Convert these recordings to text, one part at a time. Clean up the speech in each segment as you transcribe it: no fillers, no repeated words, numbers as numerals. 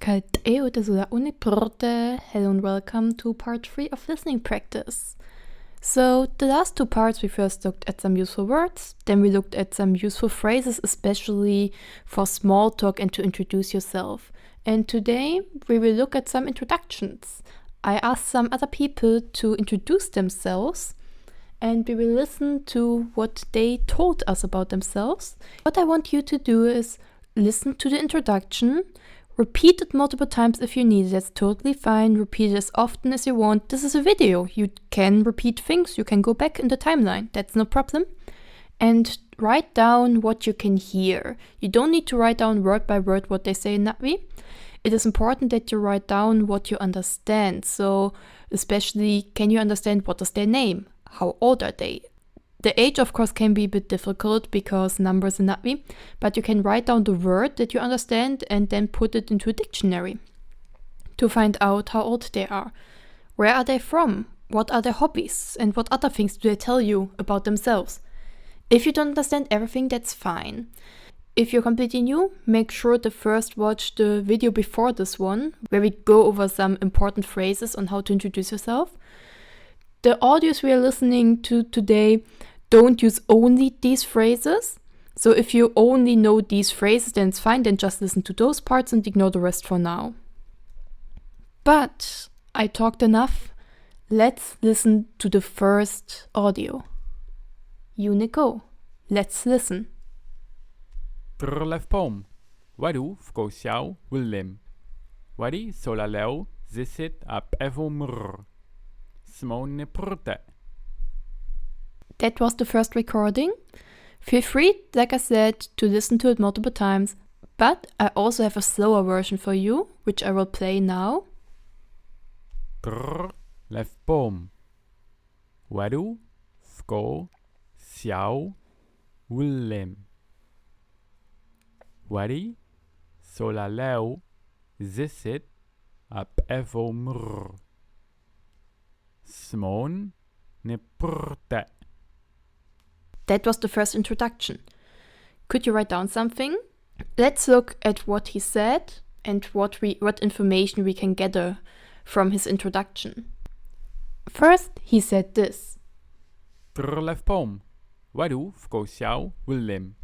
Hello and welcome to part 3 of listening practice. So the last two parts we first looked at some useful words, then we looked at some useful phrases, especially for small talk and to introduce yourself. And today we will look at some introductions. I asked some other people to introduce themselves and we will listen to what they told us about themselves. What I want you to do is listen to the introduction. Repeat it multiple times if you need it. That's totally fine. Repeat it as often as you want. This is a video. You can repeat things. You can go back in the timeline. That's no problem. And write down what you can hear. You don't need to write down word by word what they say in Latvi. It is important that you write down what you understand. So especially, can you understand what is their name? How old are they? The age, of course, can be a bit difficult because numbers in Latvi, but you can write down the word that you understand and then put it into a dictionary to find out how old they are. Where are they from? What are their hobbies? And what other things do they tell you about themselves? If you don't understand everything, that's fine. If you're completely new, make sure to first watch the video before this one, where we go over some important phrases on how to introduce yourself. The audios we are listening to today don't use only these phrases. So if you only know these phrases, then it's fine. Then just listen to those parts and ignore the rest for now. But I talked enough. Let's listen to the first audio. Unico. Let's listen. Trlef pom. Wadu vkosiau willem. Wadi solaleu zisit ap evomr. Smone prute. That was the first recording. Feel free, like I said, to listen to it multiple times, but I also have a slower version for you, which I will play now. Trlef pom. Wadu vkosiau willem. Wadi solaleu zisit ap evomr. Smone prute. That was the first introduction. Could you write down something? Let's look at what he said and what information we can gather from his introduction. First, he said this. Trlef pom. Wadu vkosiau willem.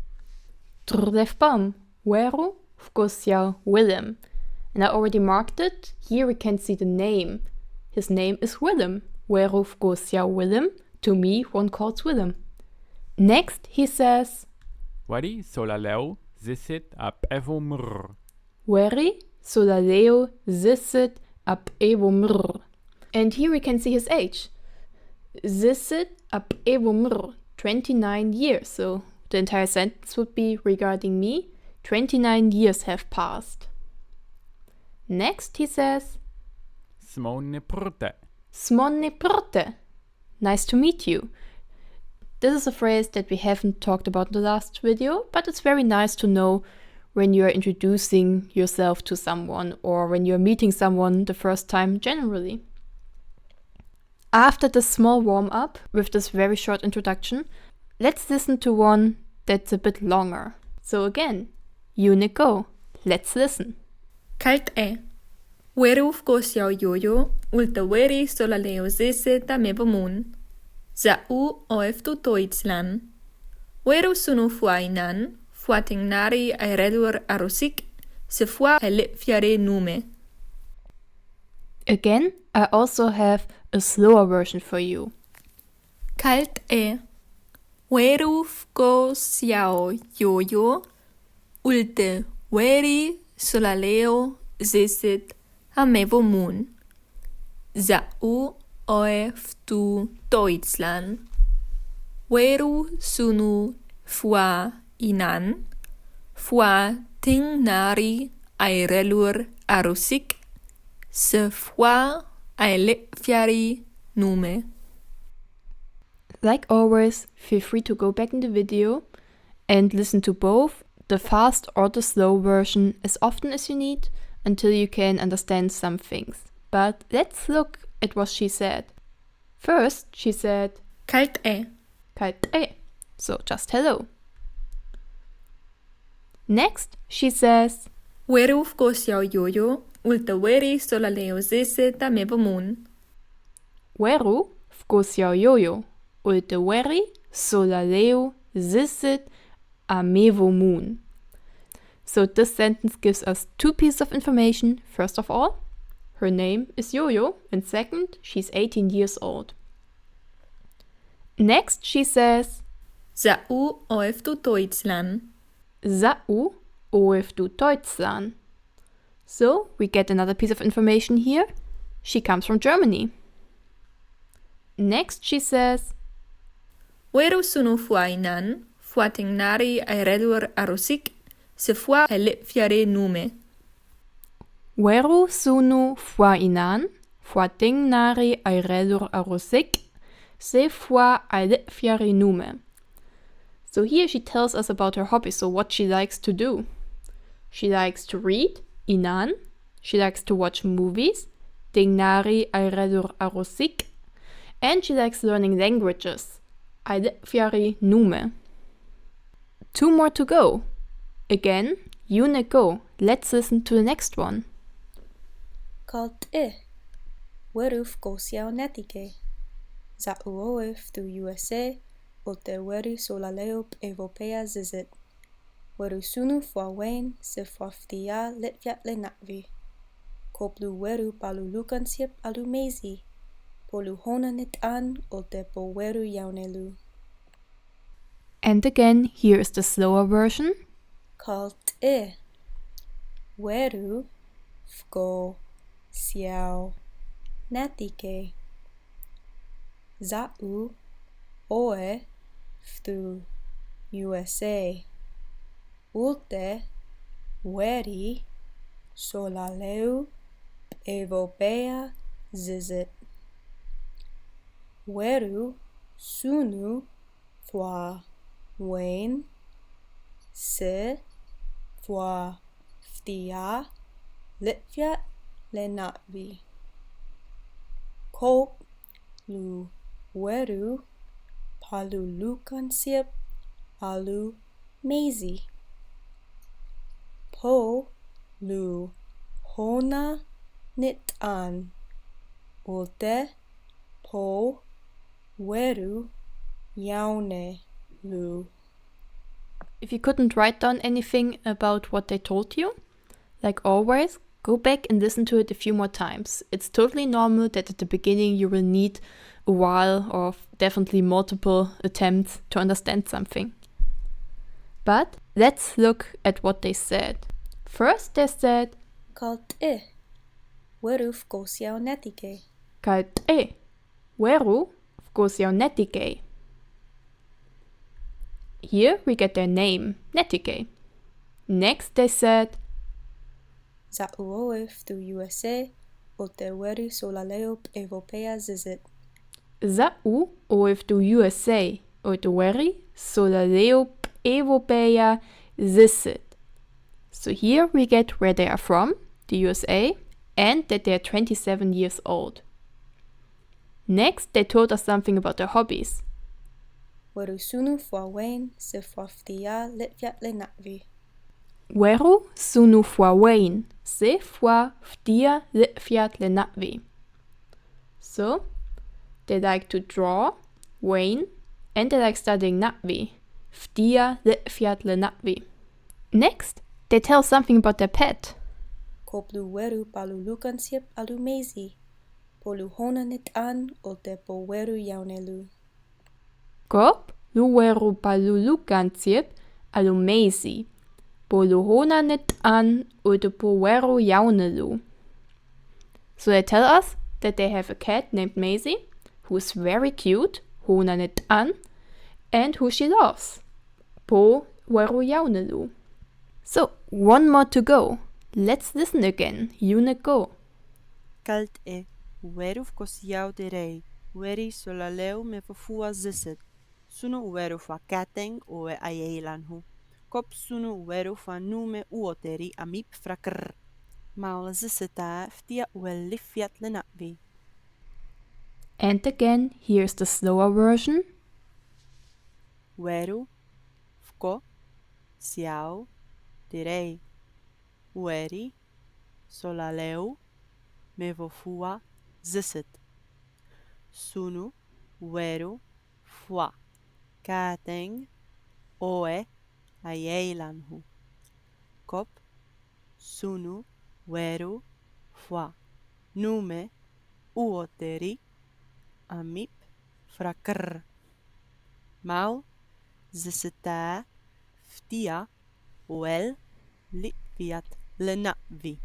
Trlef pom. Weru vkosiau willem. And I already marked it. Here we can see the name. His name is Willem. Weru vkosiau willem. To me, one calls Willem. Next, he says, Wadi solaleu zisit ap evomr. Weri solaleu zisit ap evomr. And here we can see his age. Zisit ap evomr. 29 years. So the entire sentence would be regarding me. 29 years have passed. Next, he says, Smone prute. Smone prute. Nice to meet you. This is a phrase that we haven't talked about in the last video, but it's very nice to know when you are introducing yourself to someone or when you're meeting someone the first time generally. After this small warm-up with this very short introduction, let's listen to one that's a bit longer. So again, Unico, let's listen. Kalt Weru vkosiau jojo, ulta weri solaleo zese ta mevomun. Za u oeftu Deutschland. Weru sunu fuainan, fuatingnari aeredur arusik, se fua fiare nume. Again, I also have a slower version for you. Kalt Weru vkosiau jojo, ulte weri solaleo zeset amevomun. Za u oeftu Deutschland. Weru sunu fua inan, fua tingnari aerelur arusik, se fua fiari nume. Like always, feel free to go back in the video and listen to both the fast or the slow version as often as you need until you can understand some things. But let's look at what she said. First, she said, Kalt Kalt So just hello. Next, she says, Weru vkosiau jojo, Ulte weri solaleo zisit a mevomun. Weru wkosiał jojo. Ulte weri solaleo zisit a mevo moon. So this sentence gives us two pieces of information. First of all, her name is Jojo, and second, she's 18 years old. Next, she says, Za'u oef du Deutschland. Za'u oef du Deutschland. So we get another piece of information here. She comes from Germany. Next, she says, Weru sunu fuainan, fuatingnari aeredur arusik, se fua fiare nume. Weru sunu fuainan, fuatingnari aeredur arusik, se fua fiare nume. So here she tells us about her hobbies, so what she likes to do. She likes to read, inan. She likes to watch movies, dingnari aeredur arusik. And she likes learning languages, fiari nume. Two more to go. Again, Yune go. Let's listen to the next one. Kalt weruf gosiao netike. Za uoef du USA, ulte weri solaleo evopea zizit. Weru sunu fuawen se fuaftia litviat lenatvi. Koplu weru palulukan siep alumezi. Polu honanit an ulte po weru yaunelu. And again, here is the slower version. Kalt weru fgo siao natike. Za'u oe ftu USA. Ulte weri solaleu evopea zizit. Weru sunu fwa wen se fwa ftia litviat lenatvi. Kop lu weru palulukan siep alu mezi. Po lu hona nit an. Ulte po weru yaune lu. If you couldn't write down anything about what they told you, like always, go back and listen to it a few more times. It's totally normal that at the beginning you will need a while or definitely multiple attempts to understand something. But let's look at what they said. First they said, Kalt weruf gosiao netike. Kalt weru wkosiał netike. Here we get their name, Netike. Next they said, Za uoef du USA, ulte weri solaleo evopea zizit. Za'u oef du USA, ulte weri solaleo evopea zizit. So here we get where they are from, the USA, and that they are 27 years old. Next, they told us something about their hobbies. Weru sunu fuawen se fuaftia litviat lenatvi. Weru sunu fuawen se fuaftia litviat lenatvi. So, they like to draw, Wayne, and they like studying Natvi, Ftia litviat lenatvi. Next, they tell something about their pet. Koplu weru palulukan siep alumezi. Polu honanit an ulte po weru yaunelu. Kop luweru palulukantiep alumezi. Poluhona net an utepoweru yaunelu. So they tell us that they have a cat named Maisie, who is very cute, hona net an, and who she loves. Po weru yaunelu. So, one more to go. Let's listen again. Yune go. Kalt weru kosiau derei, weri solaleu me fafua zisset. Sunu weru fa kateng oe ayelanhu. Kop sunu weru fa nume uoteri amip frakr. Maal zisseta ftia uel lifiat lenatvi. And again, here's the slower version. Weru, fko, siau, direi, weri, solaleu me vofua zisit. Sunu weru fua kateng oe ayelanhu. Kop sunu weru fua nume uoteri amip frakr. Mau zisita ftia wel litviat lenavi.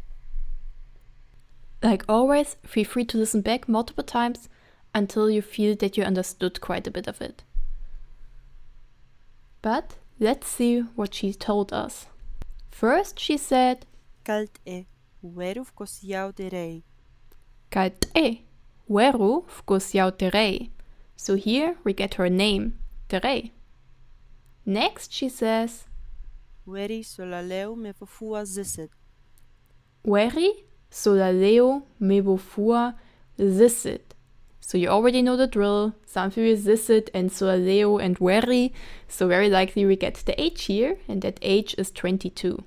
Like always, feel free to listen back multiple times until you feel that you understood quite a bit of it. But let's see what she told us. First, she said, Kalt e weru fkosiau derei. Kalt e weru fkosiau terei. So here we get her name, Terei. Next, she says, Weri solaleu me vofua zisit. Weri solaleo me vofua zisit. So you already know the drill. Something with zisit and solaleo and weri. So very likely we get the age here, and that age is 22.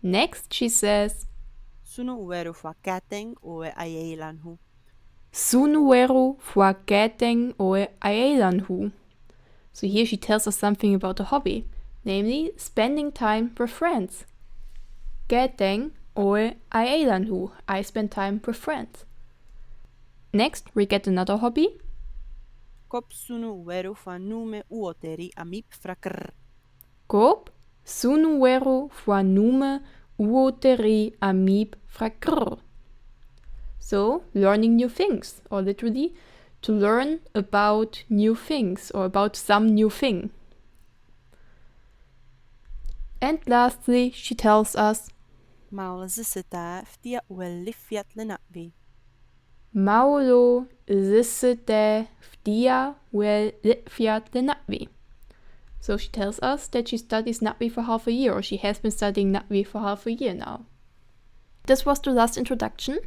Next, she says, Sunu weru fua kateng oe ayelanhu. Sunueru fua keteng oe aelanhu. So here she tells us something about a hobby, namely spending time with friends. Keteng oe aelanhu. I spend time with friends. Next, we get another hobby. Kop sunu weru fua nume uoteri amip frakr. Kop sunueru fua nume uoteri amip frakr. So, learning new things, or literally, to learn about new things, or about some new thing. And lastly, she tells us, Maul zisita ftia wel litviat lenavi. Maulo zissete fdia wel litviat lenatvi. So she tells us that she studies Natvi for half a year, or she has been studying Natvi for half a year now. This was the last introduction.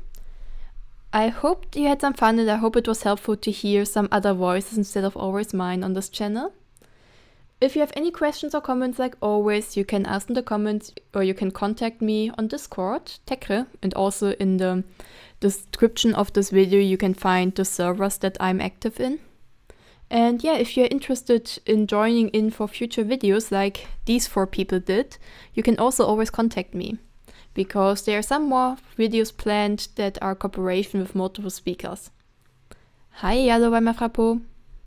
I hope you had some fun, and I hope it was helpful to hear some other voices instead of always mine on this channel. If you have any questions or comments, like always, you can ask in the comments, or you can contact me on Discord, Tekre, and also in the description of this video you can find the servers that I'm active in. And yeah, if you're interested in joining in for future videos like these 4 people did, you can also always contact me, because there are some more videos planned that are cooperation with multiple speakers. Hei alle Vawmataw!